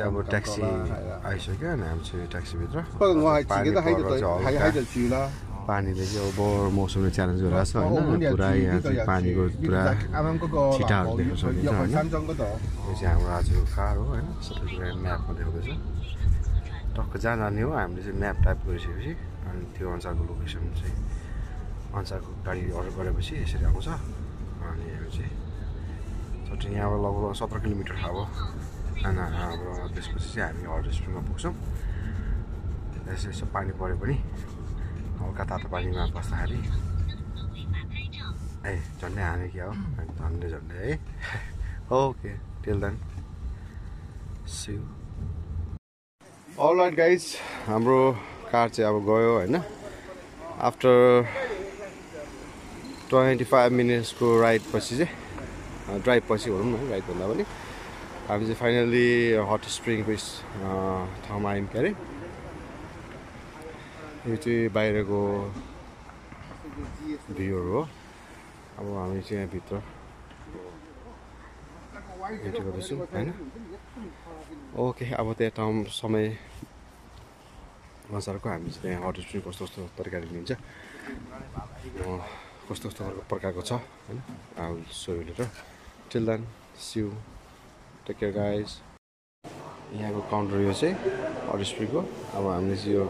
अब ट्याक्सी आइसक्यो अनि हामी चाहिँ ट्याक्सीभित्र पानीले चाहिँ अब बोर मौसमले च्यालेन्ज गरिरहेको छ होइन पुरा यहाँ चाहिँ पानीको पुरा छिटाहरू देख्न सकिन्छ होइन यो चाहिँ हाम्रो आजको कार हो होइन सबै कुरा म्यापमा देखाउँदैछ टक्क जहाँ जाने हो हामीले चाहिँ म्याप टाइप गरिसकेपछि अनि त्यो अनुसारको लोकेसन चाहिँ अनुसारको गाडी अर्डर गरेपछि यसरी आउँछ अनि हामी चाहिँ सट्टै यहाँबाट लगभग 17 किलोमिटर अब खाना अब त्यसपछि चाहिँ हामी हट स्प्रिङमा पुग्छौँ यसो यसो पानी पऱ्यो पनि हल्का तातो पानीमा बस्दाखेरि ए झन्डै हाने क्या हो झन्डै झन्डै है okay till then see you alright guys हाम्रो कार चाहिँ अब गयो होइन आफ्टर 25 मिनट्सको राइड पछि चाहिँ ड्राइभ पछि भनौँ न राइड भन्दा पनि हामी चाहिँ फाइनली हट स्प्रिङको ठाउँमा आयौँ के अरे यो चाहिँ बाहिरको भ्यूहरू हो अब हामी चाहिँ यहाँभित्र एन्ट्री गर्दैछौँ होइन ओके अब त्यहाँ ठाउँ समय अनुसारको हामी चाहिँ त्यहाँ हट स्प्रिङ कस्तो कस्तो तरकारी लिन्छ कस्तो कस्तो प्रकारको छ होइन अब so later till then see you take care guys यहाँको काउन्टर यो चाहिँ हट स्प्रिङको अब हामीले चाहिँ यो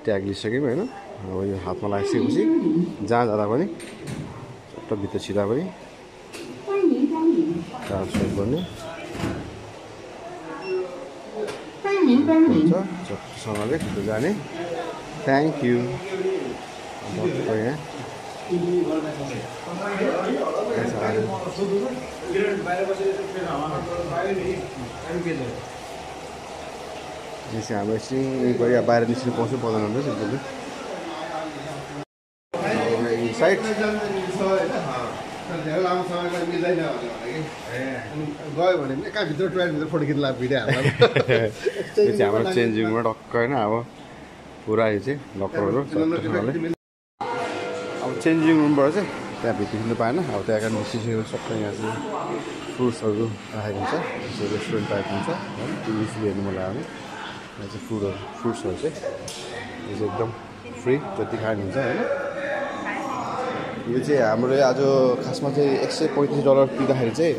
ट्याग लिइसक्यौँ होइन अब यो हातमा लगाइसकेपछि जहाँ जाँदा पनि चट्ट भित्र छिर्दा पनि ट्रान्सफर गर्ने हुन्छ चट्टसँगले भित्र जाने थ्याङ्क यू यहाँ हाम्रो एकछिन गरी बाहिर निस्किनु पाउँछ पर्दैन रहेछ साइड गयो भने पनि कहाँ भित्र टोयलेटभित्र फोटो खिच्नु लाग्छ भिडियो हाल्दा यो चाहिँ हाम्रो चेन्जिङमा टक्क होइन अब पुरा यो चाहिँ लकरहरू अब चेन्जिङ रुमबाट चाहिँ त्यहाँ भित्र खिच्नु पाएन अब त्यहाँ कारण निस्किसकेको सबै यहाँ चाहिँ फ्रुट्सहरू राखेको हुन्छ जस्तो रेस्टुरेन्ट टाइप हुन्छ है इजिली हेर्नु मन लाग्यो भने यहाँ चाहिँ फ्रुट्सहरू चाहिँ यो चाहिँ एकदम फ्री जति खानुहुन्छ होइन यो चाहिँ हाम्रो आज खासमा चाहिँ $135 तिर्दाखेरि चाहिँ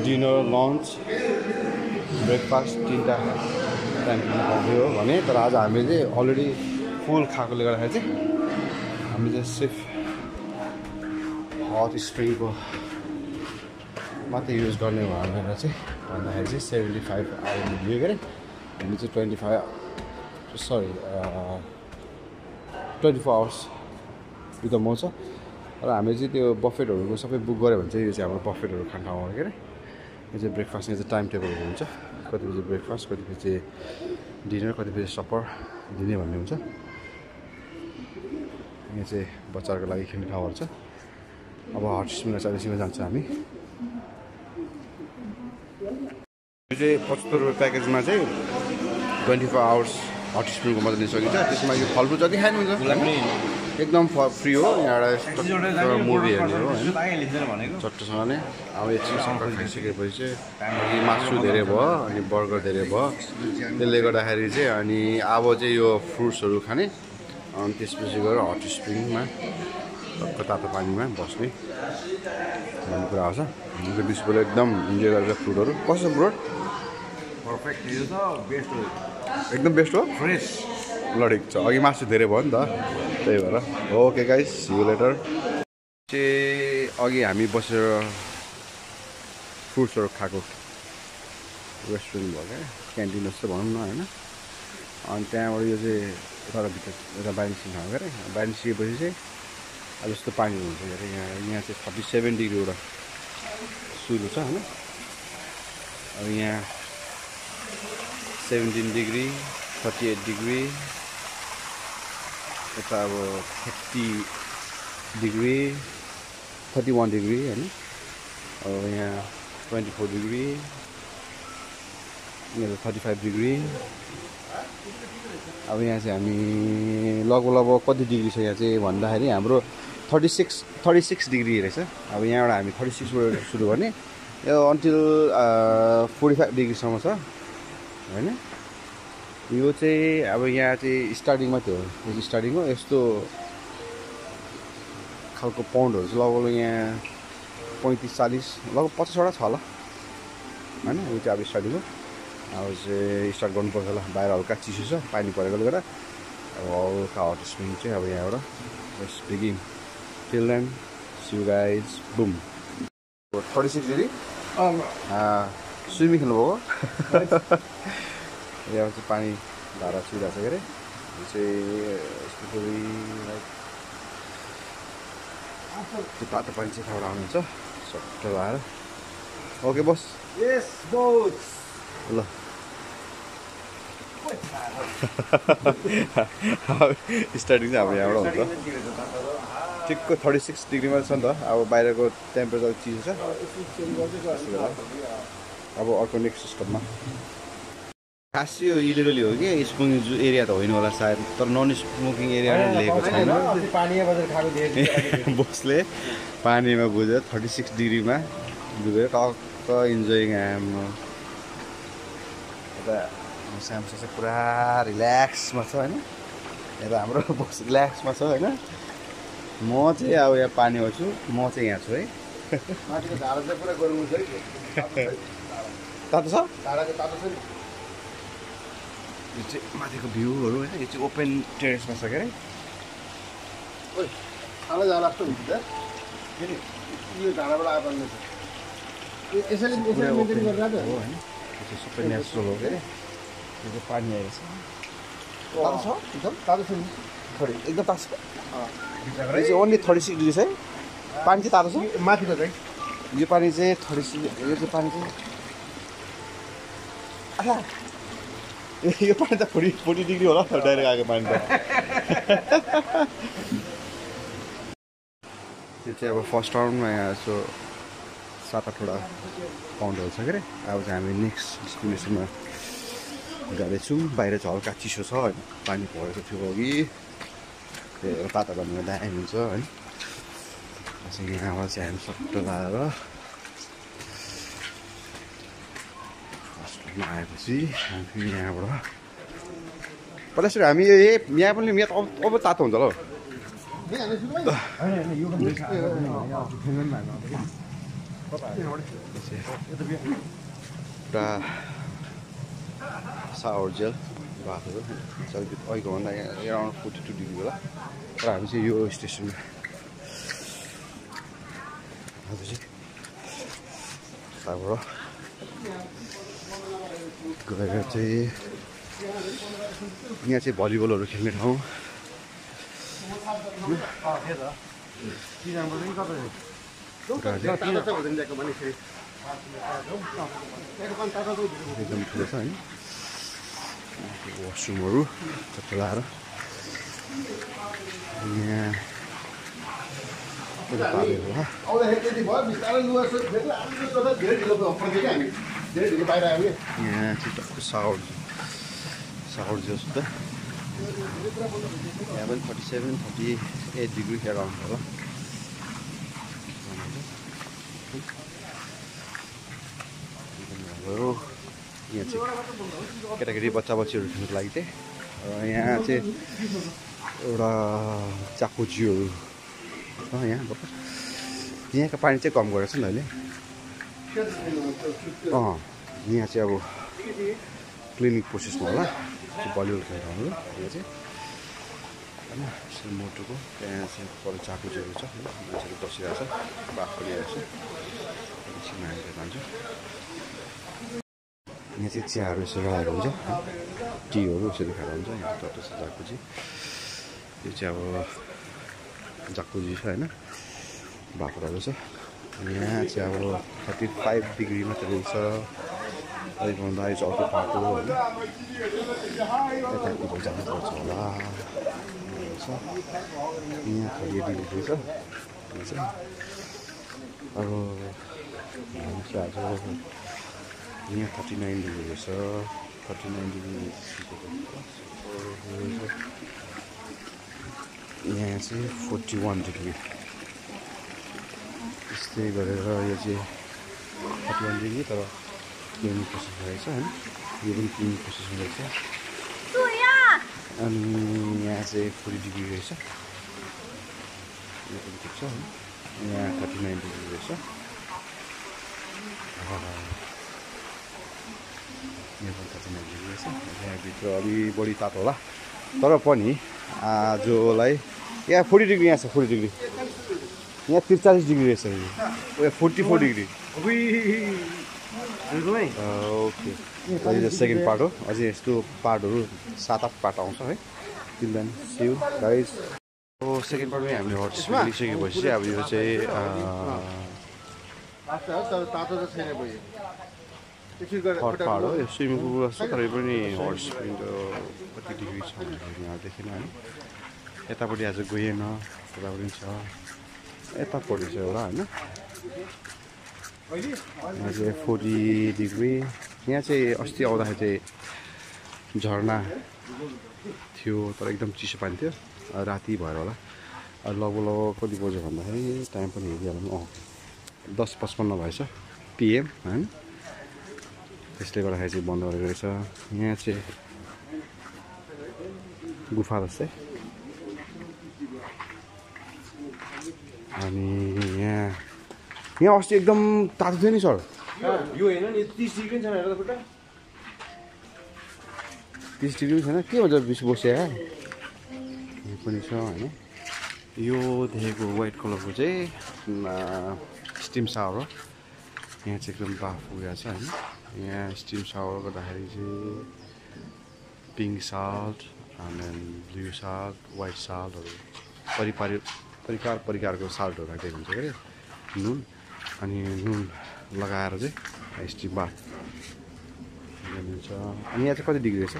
डिनर लन्च ब्रेकफास्ट 3टा टाइम पाउँथ्यो भने तर आज हामीले चाहिँ अलरेडी फुल खाएकोले गर्दाखेरि चाहिँ हामी चाहिँ सिर्फ हट स्प्रिङको मात्रै युज गर्ने भनेर चाहिँ भन्दाखेरि चाहिँ 75 आवर लियो के अरे हामी चाहिँ 24 आवर्स विथ मौछ र हामीले चाहिँ त्यो बफेटहरूको सबै बुक गऱ्यो भने चाहिँ यो चाहिँ हाम्रो बफेटहरू खाने ठाउँ हो के अरे यो चाहिँ ब्रेकफास्ट यहाँ चाहिँ टाइम टेबलहरू हुन्छ कति बजी ब्रेकफास्ट कति बजी डिनर कति बजी सपर दिने भन्ने हुन्छ यहाँ चाहिँ बच्चाहरूको लागि खेल्ने ठाउँहरू छ अब हट स्प्रिङ 40 जान्छ हामी यो चाहिँ $75 प्याकेजमा चाहिँ 24 आवर्स हट स्प्रिङको मजा लिन सकिन्छ त्यसमा यो फलफुल जति खानुहुन्छ एकदम फ्री हो यहाँबाट मुभी हेर्ने हो होइन चट्टसँगले अब एकछिन सबै खाइसकेपछि चाहिँ अघि मासु धेरै भयो अनि बर्गर धेरै भयो त्यसले गर्दाखेरि चाहिँ अनि अब चाहिँ यो फ्रुट्सहरू खाने अनि त्यसपछि गएर हट स्प्रिङमा टक्क तातो पानीमा बस्ने भन्ने कुरा आउँछ हामीले बिचबाट एकदम इन्जोय गरेर फ्रुटहरू कस्तो फ्रुट पर्फेक्ट यो त बेस्ट हो एकदम बेस्ट हो फ्रेस लडेक छ अघि मासु धेरै भयो नि त त्यही भएर okay guys see you later चाहिँ अघि हामी बसेर फ्रुट्सहरू खाएको रेस्टुरेन्ट भयो क्या क्यान्टिन जस्तो भनौँ न होइन अनि त्यहाँबाट यो चाहिँ यताभित्र यता बाहिर निस्किनु खाएको अरे बाहिर निस्किएपछि चाहिँ अब जस्तो पानी हुन्छ अरे यहाँ चाहिँ 37 डिग्रीबाट सुरु छ होइन अब यहाँ 17 डिग्री 38 डिग्री यता अब 30 डिग्री 31 डिग्री होइन अब यहाँ 24 डिग्री यहाँ 35 डिग्री अब यहाँ चाहिँ हामी लगभग कति डिग्री छ यहाँ चाहिँ भन्दाखेरि हाम्रो 36 डिग्री रहेछ अब यहाँबाट हामी 36बाट सुरु गर्ने यो अन्टिल 45 डिग्रीसम्म छ होइन। यो चाहिँ अब यहाँ चाहिँ स्टार्टिङ मात्रै हो, यो स्टार्टिङ हो। यस्तो खालको पाउन्डहरू चाहिँ लगभग यहाँ 35-40 लगभग 50वटा छ होला होइन। यो चाहिँ अब स्टार्टिङ हो। अब चाहिँ स्टार्ट गर्नुपर्छ होला। बाहिर हल्का चिसो छ पानी परेकोले गर्दा। अब हल्का हट स्प्रिङ चाहिँ अब यहाँबाट just begin till then see you guys boom. 36 degree swimming खेल्नुभएको यहाँ चाहिँ पानी धारा छिरिरहेको छ के अरे। यो चाहिँ यस्तो लाइक त्यो तातो पानी चाहिँ यताबाट आउनुहुन्छ सट्ट लगाएर। ओके बस Yes, boss. ल स्टार्टिङ चाहिँ अब यहाँबाट हुन्छ। ठिकको 36 डिग्रीमा छ नि त। अब बाहिरको टेम्परेचर चिसो छ। अब अर्को नेक्स्ट सिस्टममा खास यो इलिगली हो कि स्मोकिङ एरिया त होइन होला सायद, तर नन स्मोकिङ एरिया नै लेखेको छैन। बसले पानीमा गुजेर 36 डिग्रीमा डुबेर टक्क इन्जोइङ आम। यता स्यामसङ चाहिँ पुरा रिल्याक्समा छ होइन। यता हाम्रो बस रिल्याक्समा छ होइन। म चाहिँ अब यहाँ पानीमा छु, म चाहिँ यहाँ छु है। माथिको धारा चाहिँ पुरा गरम छ है। तातो छ? धारा चाहिँ तातो छ नि। यो चाहिँ माथिको भ्यूहरू होइन। यो चाहिँ ओपन टेरेसमा छ के अरे। ओइ खाना जाला जस्तो हुन्छ त। फेरि यो धाराबाट आएको छ। यसैले मेन्टेन गरेर त हो होइन। यो चाहिँ सबै नेचुरल हो के अरे। यो चाहिँ पानी आएको छ। तातो छ एकदम तातो छ नि। थोरै एकदम तातो छ। यो चाहिँ ओन्ली 36 डिग्री छ है। पानी चाहिँ तातो छ। माथिको चाहिँ यो पानी चाहिँ 36। यो चाहिँ पानी चाहिँ यो पानी त 40 डिग्री होला डाइरेक्ट आएको पानी त। यो चाहिँ अब फर्स्ट राउन्डमा यहाँ यसो 7-8वटा पाउन्डहरू छ के अरे। अब चाहिँ हामी नेक्स्ट डेस्टिनेसनमा जाँदैछौँ। बाहिर चाहिँ हल्का चिसो छ होइन। पानी परेको थियो अघि, त्यो तातो पानीमा दामी हुन्छ होइन। यहाँबाट चाहिँ हामी सट्ट लगाएर फर्स्टमा आएपछि हामी यहाँबाट पहिला सुरु हामी यहाँ पनि यहाँ अब तातो हुन्छ होला हौ। पुरा सावर जेल बाटोहरू अलिकति अहिलेको भन्दा यहाँ अराउन्ड 42 डिग्री होला। तर हामी चाहिँ यो स्टेसनमा त्यहाँबाट गएर चाहिँ यहाँ चाहिँ भलिबलहरू खेल्ने ठाउँ। एकदम ठुलो छ होइन। वासरुमहरू चट्ट लगाएर यहाँ यहाँ चाहिँ टक्क साउर जस्तो त। यहाँ पनि 37-38 डिग्री अराउन्ड होला। यहाँ चाहिँ केटाकेटी बच्चा बच्चीहरू खेल्नुको लागि चाहिँ यहाँ चाहिँ एउटा चाकुजीहरू छ यहाँ भर्खर। यहाँको पानी चाहिँ कम गरेको छ नि अहिले। यहाँ चाहिँ अब क्लिनिक प्रोसेसमा होला बलिउड खेल्नु यो चाहिँ होइन। मोटोको त्यहाँ चाहिँ पर चाकुजीहरू छ होइन। मान्छेहरू बसिरहेको छ, बाफ गरिरहेको छ। एकछिन हामी जान्छु। यहाँ चाहिँ चियाहरू यसरी राखेको हुन्छ, टीहरू यसरी खाएर हुन्छ। यहाँ टट्टो छ जाकुजी। यो चाहिँ अब जाकुजी छ होइन, बाख्राहरू छ। यहाँ चाहिँ अब 35 डिग्री मात्रै रहेछ। अलिकभन्दा यो चाहिँ अर्को बाटो होइन। यतातिर जानुपर्छ होला। यहाँ 38 डिग्री रहेछ। अब हामी चाहिँ आज यहाँ 39 डिग्री रहेछ। 39 डिग्री यहाँ चाहिँ 41 डिग्री। त्यस्तै गरेर यो चाहिँ 31 डिग्री तर क्लिनिङ प्रोसेस रहेछ होइन यो पनि क्लिनिङ प्रोसेस रहेछ अनि यहाँ चाहिँ 40 डिग्री रहेछ यो पनि ठिक छ होइन यहाँ 39 डिग्री रहेछ यो पनि 39 डिग्री रहेछ यहाँभित्र अलि बढी तातो होला तर पनि आजलाई यहाँ 40 डिग्री यहाँ छ 40 डिग्री यहाँ 43 डिग्री रहेछ यो 44 डिग्री ओके यो सेकेन्ड पार्ट हो अझै यस्तो पार्टहरू 7-8 पार्ट आउँछ है till then see you guys second पार्टमै हामीले हट लिइसकेपछि चाहिँ अब यो चाहिँ हट पार्ट हो यो स्विमिङ पुल जस्तो तर यो पनि हट स्प्रिङ कति डिग्री छ यहाँ देखेन है यतापट्टि आज गएन यतापट्टि छ यतापट्टि छ एउटा होइन यहाँ चाहिँ 40 डिग्री यहाँ चाहिँ अस्ति आउँदाखेरि चाहिँ झरना थियो तर एकदम चिसो पानी थियो राति भएर होला लगभग कति बज्यो भन्दाखेरि टाइम पनि हेरिहालौँ 10:55 भएछ PM होइन त्यसले गर्दाखेरि चाहिँ बन्द गरेको रहेछ यहाँ चाहिँ गुफा जस्तै अनि यहाँ अस्ति एकदम तातो थियो नि सर यो होइन नि 30 डिग्री छैन हेर त खुट्टा 30 डिग्री छैन के भन्छ बिस बस्या यो पनि छ होइन यो देखेको व्हाइट कलरको चाहिँ स्टिम सावर हो यहाँ चाहिँ एकदम बाफ उयो छ होइन यहाँ स्टिम सावर गर्दाखेरि चाहिँ पिङ्क साल्ट अनि ब्लू साल्ट व्हाइट साल्टहरू परिकारको साल्टहरू राखिदिएको हुन्छ अरे नुन अनि नुन लगाएर चाहिँ स्टिम बाथ हुन्छ अनि यहाँ चाहिँ कति डिग्री रहेछ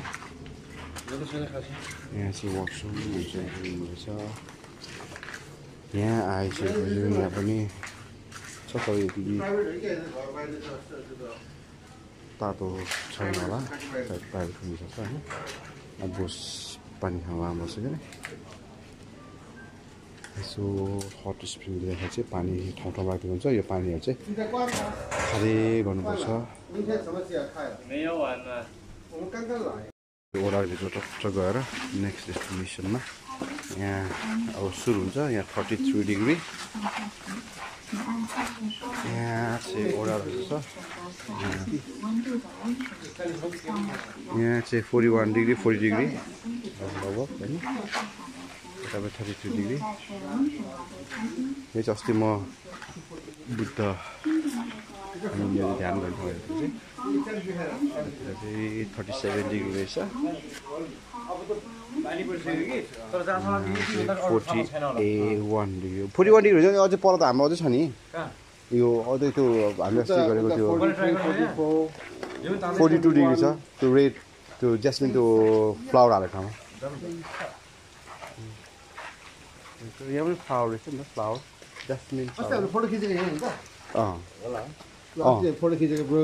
यहाँ चाहिँ वासरुम हुन्छ रहेछ यहाँ आइसकेपछि यहाँ पनि छ तर यति तातो छैन होला सायद बाहिर पुगिसक्छ होइन बोस पानी हावा बस्यो क्या यसो हट स्प्रिङले देखाएको चाहिँ पानी ठाउँ ठाउँ राखेको हुन्छ यो पानीहरू चाहिँ खाली गर्नुपर्छ ओह्रालोभित्र टक्क गएर नेक्स्ट डेस्टिनेसनमा यहाँ अब सुरु हुन्छ यहाँ 33 डिग्री यहाँ चाहिँ ओह्रालो छ यहाँ चाहिँ 41 डिग्री 40 डिग्री लगभग होइन तपाईँ 33 डिग्री यो चाहिँ अस्ति म बुद्ध ध्यान गर्नुभएको चाहिँ 37 डिग्री रहेछ 41 डिग्री 41 डिग्री हुन्छ अझै पर त हाम्रो अझै छ नि यो अझै त्यो हामीले अस्ति गरेको त्यो 42 डिग्री छ त्यो रेड त्यो ज्यास्मिन त्यो फ्लावर हालेको ठाउँमा यहाँ पनि फ्लावर रहेछ नि त फ्लावर ज्यास्मिन फोटो खिचेको यहाँ हुन्छ फोटो खिचेको ब्रो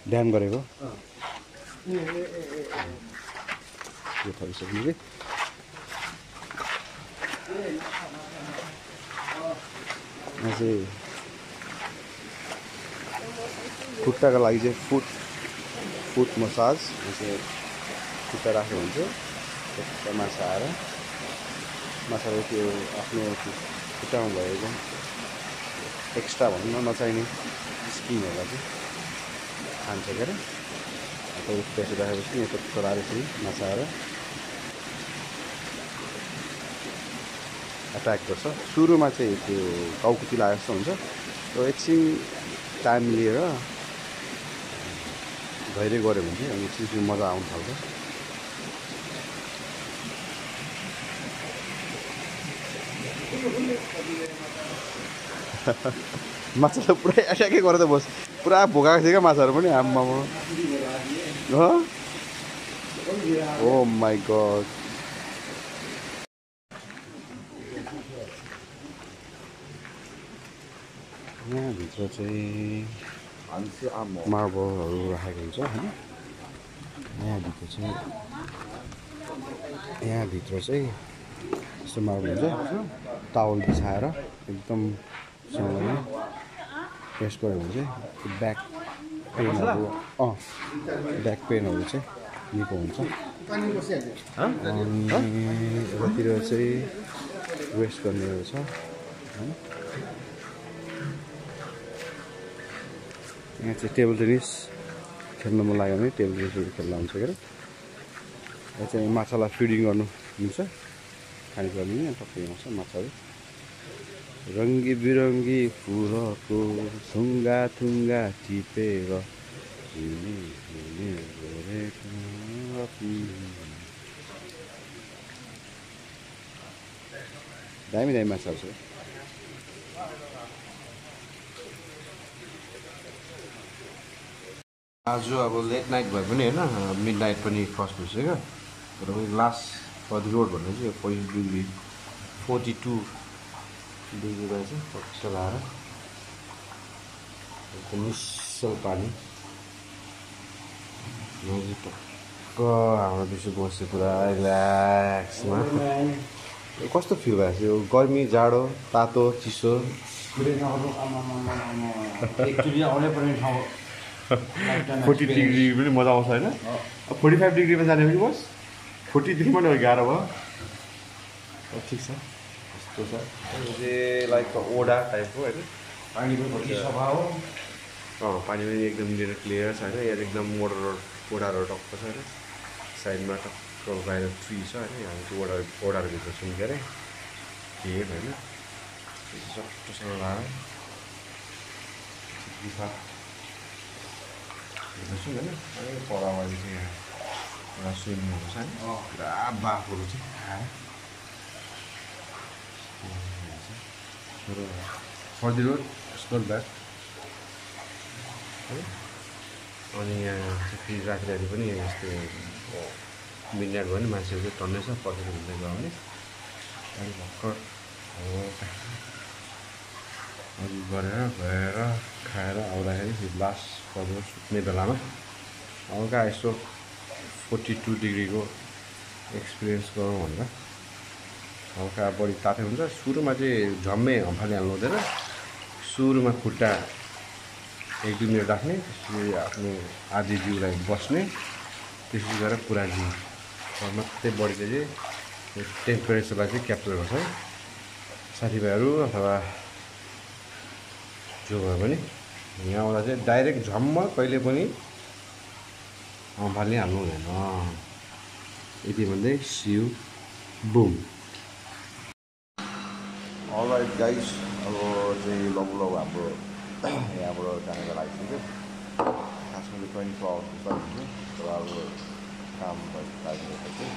ड्याम गरेको यो थपिसक्नु कि यहाँ चाहिँ खुट्टाको लागि चाहिँ फुट मसाज चाहिँ खुट्टा राख्यो भने चाहिँ माछा आएर माछाले त्यो आफ्नो खुट्टामा भएको एक्स्ट्रा भनौँ न नचाहिने स्किनहरूलाई चाहिँ खान्छ के अरे त्यो पैसा राखेपछि यहाँ चलाएर चाहिँ माछा आएर एट्याक गर्छ सुरुमा चाहिँ त्यो टाउकोतिर आए जस्तो हुन्छ र एकछिन टाइम लिएर धैर्य गऱ्यो भने चाहिँ अनि एकछिन मजा आउनु थाल्छ माछा त पुरै एट्याकै गरेर त बस पुरा भोकाएको थियो क्या माछाहरू पनि आम्मामा ओ माई गड यहाँभित्र चाहिँ मार्बलहरू राखेको हुन्छ होइन यहाँभित्र चाहिँ यस्तो मार्बल हुन्छ टावल बिछाएर एकदम रेस्ट गऱ्यो भने चाहिँ ब्याक पेनहरू ब्याक पेनहरू चाहिँ निको हुन्छ। अनि यतातिर चाहिँ रेस्ट गर्नेहरू छ होइन। यहाँ चाहिँ टेबल टेनिस खेल्न मन लाग्यो भने टेबल टेनिसहरू खेल्दा हुन्छ के अरे। यहाँ चाहिँ माछालाई फिडिङ गर्नु हुन्छ, खानेकुरा दिने टक्कै आउँछ माछाहरू। रङ्गी बिरङ्गी फुलको थुङ्गा थुङ्गा टिपेर दामी दामी माछाहरू छ। आज अब लेट नाइट भए पनि होइन, मिड नाइट पनि क्रस भइसक्यो। तर लास्ट फर द रोड भन्ने चाहिँ 40 डिग्री 42 डिग्री रहेछ। टक्क लाएर एकदम निश्चल पानी टक्क हाम्रो बिचो बस्यो पुरा रिल्याक्समा। कस्तो फिल भएको थियो? गर्मी, जाडो, तातो, चिसो? 40 डिग्री पनि मजा आउँछ होइन। 45 डिग्रीमा जाने पनि बस 43 पनि गाह्रो भयो। ठिक छ, यस्तो छ चाहिँ लाइक ओडा टाइपको होइन। पानी पनि सफा हो। पानी पनि एकदम क्लियर छ होइन। यहाँ एकदम ओडाहरू टक्क छ होइन। साइडमा टक्क बाहिर ट्री छ होइन। हामी चाहिँ ओडाहरूभित्र छौँ के अरे केभ होइन। चट्टोसँग लाएर गुफा हेर्दैछु होइन। अनि परावाली चाहिँ यहाँ एउटा स्विमिङहरू छ नि, पुरा बाफहरू चाहिँ आएर फर्दी रोड स्कुल ब्याक है। अनि यहाँ फेरि राति पनि यस्तो मिडनाइट भयो भने मान्छेहरू चाहिँ टन्नै छ पसेर घुम्दै गयो भने। अनि भर्खर अरू गरेर गएर खाएर आउँदाखेरि लास्ट फर्दर सुत्ने बेलामा हल्का यसो 42 डिग्रीको एक्सपिरियन्स गरौँ भनेर। हल्का बढी तातो हुन्छ। सुरुमा चाहिँ झम्मै हम्फालिहाल्नु हुँदैन। सुरुमा खुट्टा 1-2 मिनट राख्ने, त्यसपछि आफ्नो आधी जिउलाई बस्ने, त्यसपछि गएर पुरा जिउ मात्रै बढीले चाहिँ टेम्परेचरलाई चाहिँ क्याप्चर गर्छ। साथीभाइहरू अथवा जो भए पनि यहाँ आउँदा चाहिँ डाइरेक्ट झम्म कहिले पनि हम्फालिहाल्नु हुँदैन। यति भन्दै सियु बुम। अलराइट गाइस, अब चाहिँ लौ हाम्रो यहाँबाट जानेको लागिसक्यो। खासमा चाहिँ 24 आवर्स जस्तो हुन्छ। तर अब काम लागिरहेको थियो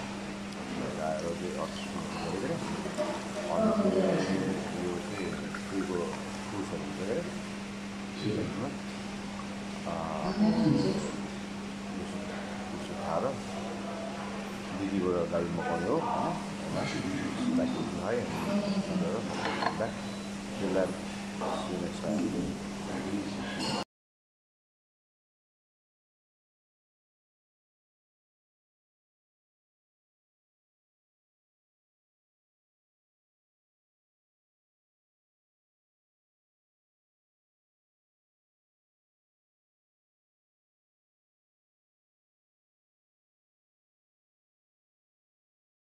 आएर चाहिँ अक्सिजन गरेको। अनि यो चाहिँ फ्रीको टुर्सहरू हुन्छ क्या सिजनमा। त्यसो खाएर दिदीबाट गाडी मगाउने हो होइन। है